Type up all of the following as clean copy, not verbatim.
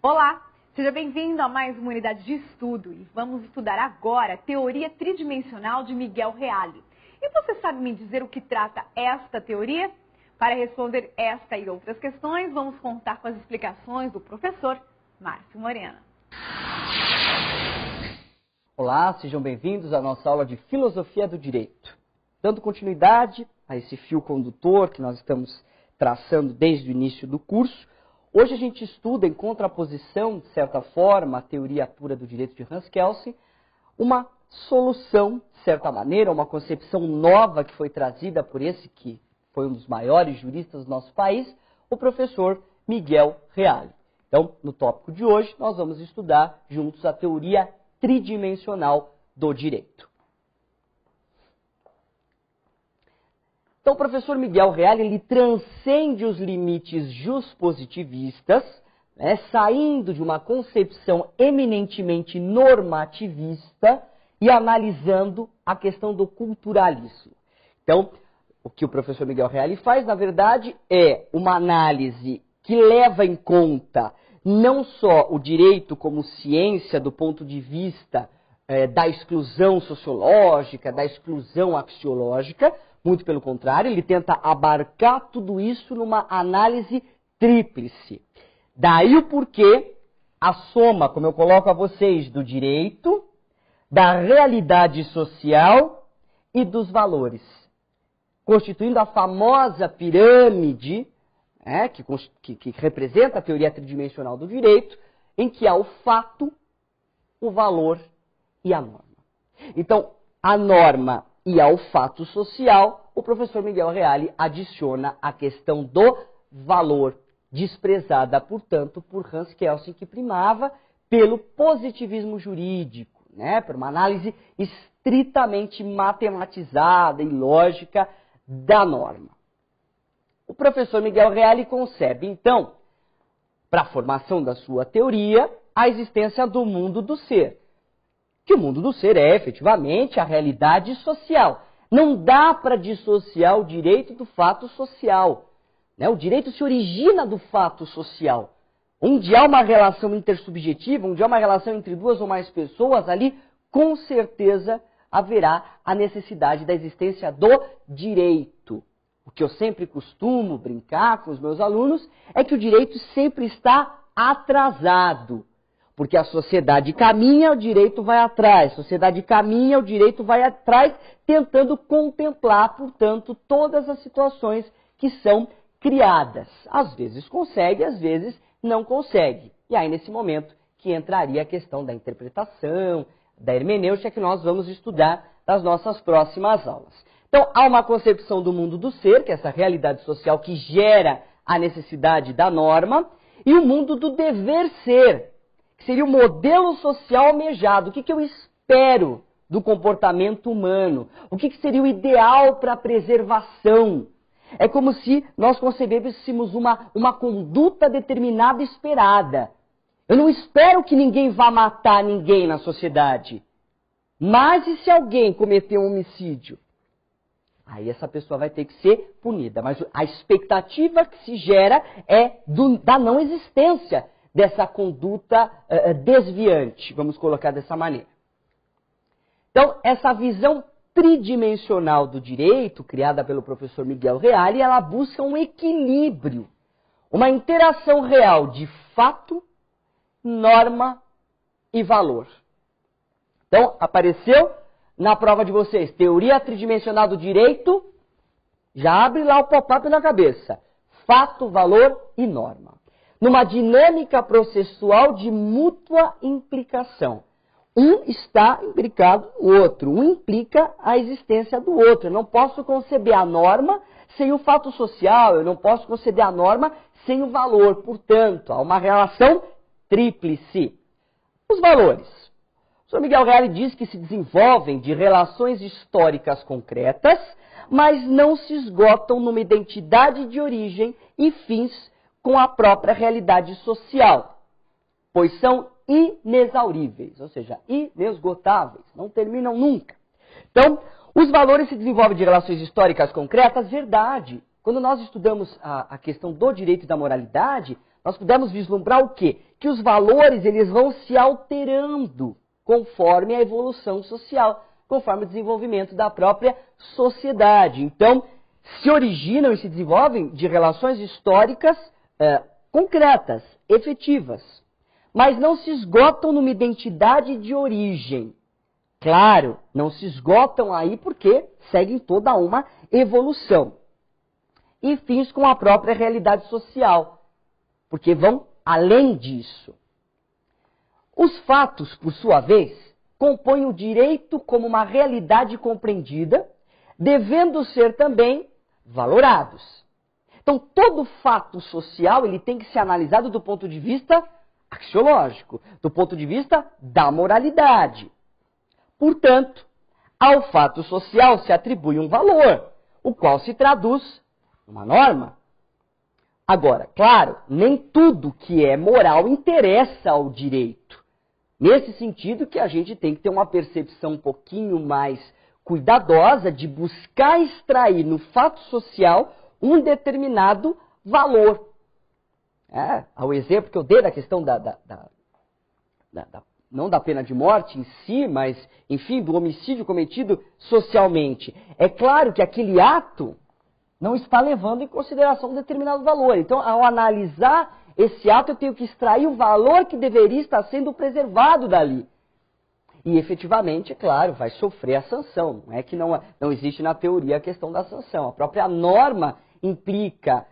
Olá, seja bem-vindo a mais uma unidade de estudo e vamos estudar agora a teoria tridimensional de Miguel Reale. E você sabe me dizer o que trata esta teoria? Para responder esta e outras questões, vamos contar com as explicações do professor Márcio Morena. Olá, sejam bem-vindos à nossa aula de Filosofia do Direito. Dando continuidade a esse fio condutor que nós estamos traçando desde o início do curso, hoje a gente estuda em contraposição, de certa forma, à teoria pura do direito de Hans Kelsen, uma solução, de certa maneira, uma concepção nova que foi trazida por esse que foi um dos maiores juristas do nosso país, o professor Miguel Reale. Então, no tópico de hoje, nós vamos estudar juntos a teoria tridimensional do direito. Então, o professor Miguel Reale, ele transcende os limites juspositivistas, saindo de uma concepção eminentemente normativista e analisando a questão do culturalismo. Então, o que o professor Miguel Reale faz, na verdade, é uma análise que leva em conta não só o direito como ciência do ponto de vista da exclusão sociológica, da exclusão axiológica, muito pelo contrário, ele tenta abarcar tudo isso numa análise tríplice. Daí o porquê a soma, como eu coloco a vocês, do direito, da realidade social e dos valores, constituindo a famosa pirâmide, que representa a teoria tridimensional do direito, em que há o fato, o valor e a norma. Então, a norma e ao fato social, o professor Miguel Reale adiciona a questão do valor, desprezada, portanto, por Hans Kelsen, que primava pelo positivismo jurídico, por uma análise estritamente matematizada e lógica da norma. O professor Miguel Reale concebe, então, para a formação da sua teoria, a existência do mundo do ser. Que o mundo do ser é, efetivamente, a realidade social. Não dá para dissociar o direito do fato social. O direito se origina do fato social. Onde há uma relação intersubjetiva, onde há uma relação entre duas ou mais pessoas, ali, com certeza, haverá a necessidade da existência do direito. O que eu sempre costumo brincar com os meus alunos é que o direito sempre está atrasado. Porque a sociedade caminha, o direito vai atrás. A sociedade caminha, o direito vai atrás, tentando contemplar, portanto, todas as situações que são criadas. Às vezes consegue, às vezes não consegue. E aí, nesse momento, que entraria a questão da interpretação, da hermenêutica, que nós vamos estudar nas nossas próximas aulas. Então, há uma concepção do mundo do ser, que é essa realidade social que gera a necessidade da norma, e o mundo do dever ser, que seria o modelo social almejado. O que eu espero do comportamento humano? O que seria o ideal para a preservação? É como se nós concebêssemos uma conduta determinada e esperada. Eu não espero que ninguém vá matar ninguém na sociedade. Mas e se alguém cometer um homicídio? Aí essa pessoa vai ter que ser punida. Mas a expectativa que se gera é da não existência dessa conduta desviante, vamos colocar dessa maneira. Então, essa visão tridimensional do direito, criada pelo professor Miguel Reale, ela busca um equilíbrio, uma interação real de fato, norma e valor. Então, apareceu na prova de vocês, teoria tridimensional do direito, já abre lá o pop-up na cabeça. Fato, valor e norma. Numa dinâmica processual de mútua implicação. Um está implicado no outro, um implica a existência do outro. Eu não posso conceber a norma sem o fato social, eu não posso conceber a norma sem o valor. Portanto, há uma relação tríplice. Os valores. O Sr. Miguel Reale diz que se desenvolvem de relações históricas concretas, mas não se esgotam numa identidade de origem e fins com a própria realidade social, pois são inexauríveis, ou seja, inesgotáveis, não terminam nunca. Então, os valores se desenvolvem de relações históricas concretas, verdade. Quando nós estudamos a questão do direito e da moralidade, nós pudemos vislumbrar o quê? Que os valores eles vão se alterando conforme a evolução social, conforme o desenvolvimento da própria sociedade. Então, se originam e se desenvolvem de relações históricas concretas, efetivas, mas não se esgotam numa identidade de origem. Claro, não se esgotam aí porque seguem toda uma evolução. E fins com a própria realidade social, porque vão além disso. Os fatos, por sua vez, compõem o direito como uma realidade compreendida, devendo ser também valorados. Então, todo fato social ele tem que ser analisado do ponto de vista axiológico, do ponto de vista da moralidade. Portanto, ao fato social se atribui um valor, o qual se traduz numa norma. Agora, claro, nem tudo que é moral interessa ao direito. Nesse sentido que a gente tem que ter uma percepção um pouquinho mais cuidadosa de buscar extrair no fato social um determinado valor. Ao exemplo que eu dei da questão não da pena de morte em si, mas, enfim, do homicídio cometido socialmente. É claro que aquele ato não está levando em consideração um determinado valor. Então, ao analisar esse ato, eu tenho que extrair o valor que deveria estar sendo preservado dali. E, efetivamente, é claro, vai sofrer a sanção. Não é que não existe na teoria a questão da sanção. A própria norma implica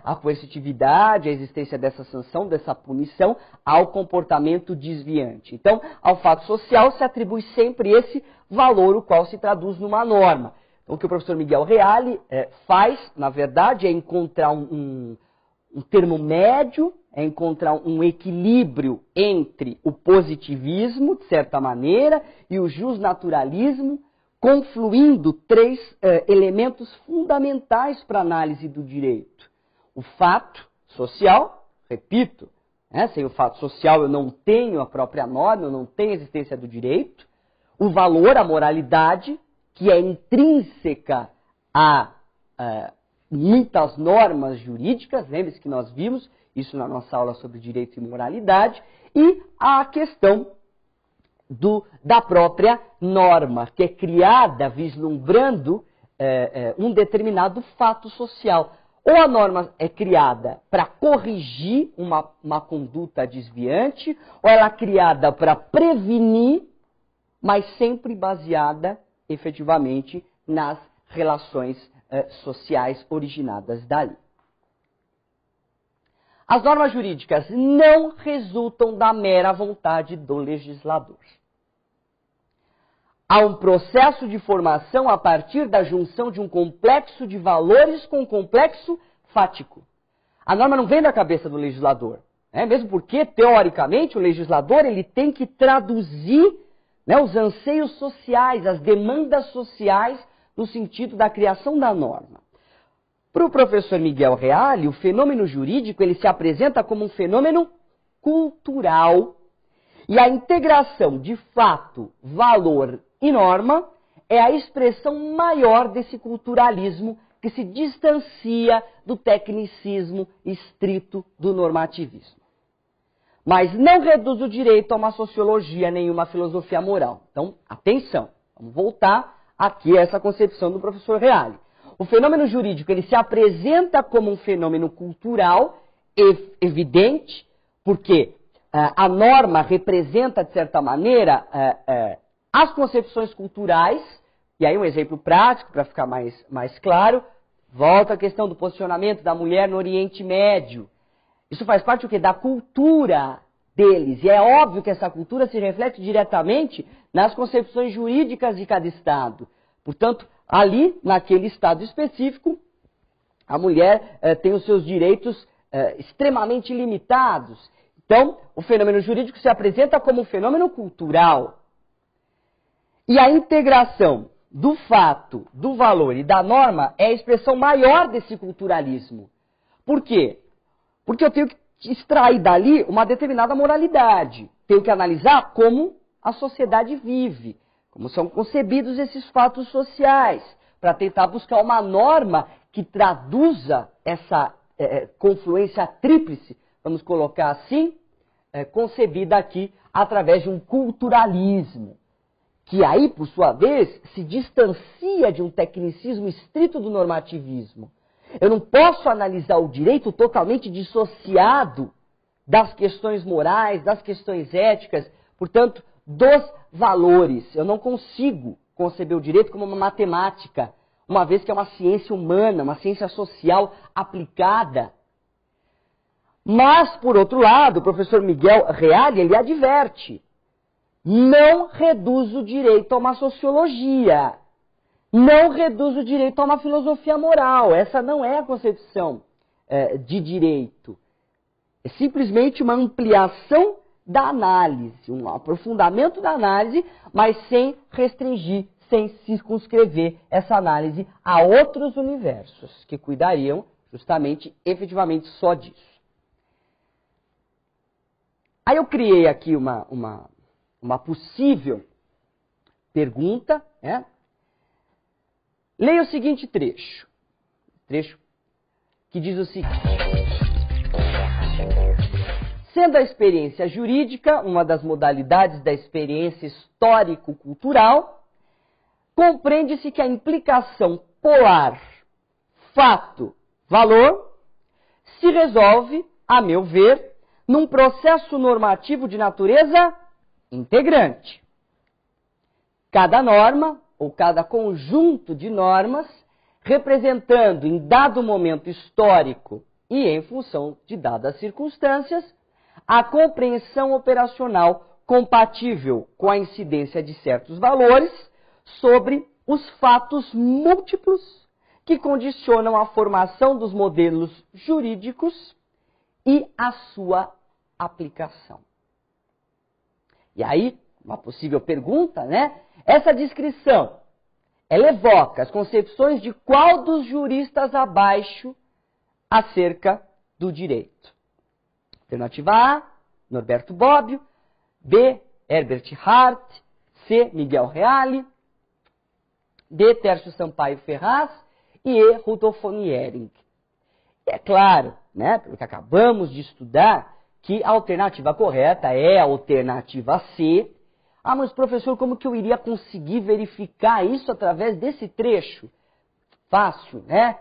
a coercitividade, a existência dessa sanção, dessa punição ao comportamento desviante. Então, ao fato social se atribui sempre esse valor, o qual se traduz numa norma. Então, o que o professor Miguel Reale faz, na verdade, é encontrar um termo médio, é encontrar um equilíbrio entre o positivismo, de certa maneira, e o justnaturalismo, confluindo três elementos fundamentais para a análise do direito. O fato social, repito, sem o fato social eu não tenho a própria norma, eu não tenho a existência do direito. O valor, a moralidade, que é intrínseca a muitas normas jurídicas, lembre-se que nós vimos isso na nossa aula sobre direito e moralidade, e a questão da própria norma, que é criada vislumbrando um determinado fato social. Ou a norma é criada para corrigir uma conduta desviante, ou ela é criada para prevenir, mas sempre baseada, efetivamente, nas relações sociais originadas dali. As normas jurídicas não resultam da mera vontade do legislador. Há um processo de formação a partir da junção de um complexo de valores com um complexo fático. A norma não vem da cabeça do legislador, mesmo porque, teoricamente, o legislador ele tem que traduzir os anseios sociais, as demandas sociais, no sentido da criação da norma. Para o professor Miguel Reale, o fenômeno jurídico ele se apresenta como um fenômeno cultural, e a integração de fato, valor e norma é a expressão maior desse culturalismo que se distancia do tecnicismo estrito do normativismo. Mas não reduz o direito a uma sociologia nem uma filosofia moral. Então, atenção, vamos voltar aqui a essa concepção do professor Reale. O fenômeno jurídico ele se apresenta como um fenômeno cultural evidente, porque a norma representa, de certa maneira, as concepções culturais, e aí um exemplo prático para ficar mais claro, volta à questão do posicionamento da mulher no Oriente Médio. Isso faz parte da cultura deles, e é óbvio que essa cultura se reflete diretamente nas concepções jurídicas de cada Estado. Portanto, ali, naquele Estado específico, a mulher tem os seus direitos extremamente limitados. Então, o fenômeno jurídico se apresenta como um fenômeno cultural. E a integração do fato, do valor e da norma é a expressão maior desse culturalismo. Por quê? Porque eu tenho que extrair dali uma determinada moralidade. Tenho que analisar como a sociedade vive, como são concebidos esses fatos sociais, para tentar buscar uma norma que traduza essa confluência tríplice, vamos colocar assim, concebida aqui através de um culturalismo, que aí, por sua vez, se distancia de um tecnicismo estrito do normativismo. Eu não posso analisar o direito totalmente dissociado das questões morais, das questões éticas, portanto, dos valores. Eu não consigo conceber o direito como uma matemática, uma vez que é uma ciência humana, uma ciência social aplicada. Mas, por outro lado, o professor Miguel Reale, ele adverte: não reduz o direito a uma sociologia, não reduz o direito a uma filosofia moral. Essa não é a concepção de direito. É simplesmente uma ampliação da análise, um aprofundamento da análise, mas sem restringir, sem circunscrever essa análise a outros universos, que cuidariam justamente, efetivamente, só disso. Aí eu criei aqui uma possível pergunta, né? Leia o seguinte trecho que diz o seguinte: sendo a experiência jurídica uma das modalidades da experiência histórico-cultural, compreende-se que a implicação polar fato-valor se resolve, a meu ver, num processo normativo de natureza integrante. Cada norma, ou cada conjunto de normas, representando em dado momento histórico e em função de dadas circunstâncias, a compreensão operacional compatível com a incidência de certos valores sobre os fatos múltiplos que condicionam a formação dos modelos jurídicos e a sua aplicação. E aí, uma possível pergunta, né? Essa descrição, ela evoca as concepções de qual dos juristas abaixo acerca do direito? Alternativa A, Norberto Bobbio; B, Herbert Hart; C, Miguel Reale; D, Tércio Sampaio Ferraz; e E, Rudolf von Jhering. E é claro, né, pelo que acabamos de estudar, que a alternativa correta é a alternativa C. Ah, mas professor, como que eu iria conseguir verificar isso através desse trecho? Fácil, né?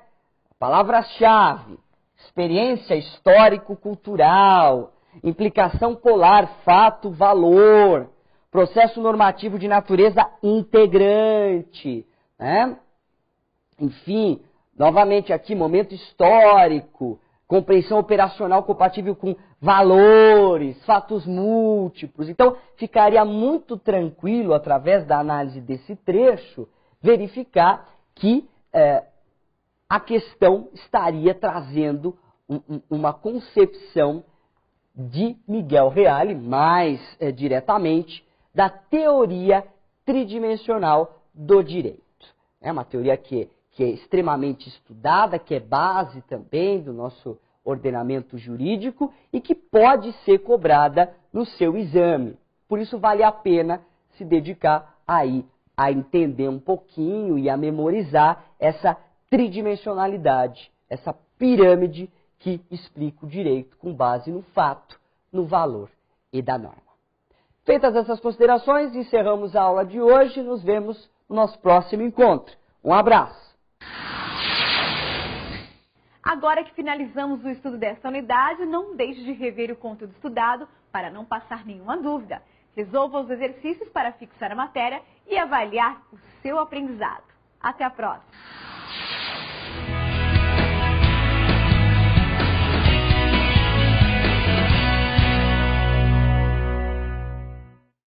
Palavras-chave: experiência histórico-cultural, implicação polar, fato, valor, processo normativo de natureza integrante, né? Enfim, novamente aqui, momento histórico, compreensão operacional compatível com valores, fatos múltiplos. Então, ficaria muito tranquilo, através da análise desse trecho, verificar que a questão estaria trazendo uma concepção de Miguel Reale, mais diretamente, da teoria tridimensional do direito. É uma teoria que é extremamente estudada, que é base também do nosso ordenamento jurídico e que pode ser cobrada no seu exame. Por isso vale a pena se dedicar aí a entender um pouquinho e a memorizar essa tridimensionalidade, essa pirâmide que explica o direito com base no fato, no valor e da norma. Feitas essas considerações, encerramos a aula de hoje e nos vemos no nosso próximo encontro. Um abraço! Agora que finalizamos o estudo desta unidade, não deixe de rever o conteúdo estudado para não passar nenhuma dúvida. Resolva os exercícios para fixar a matéria e avaliar o seu aprendizado. Até a próxima!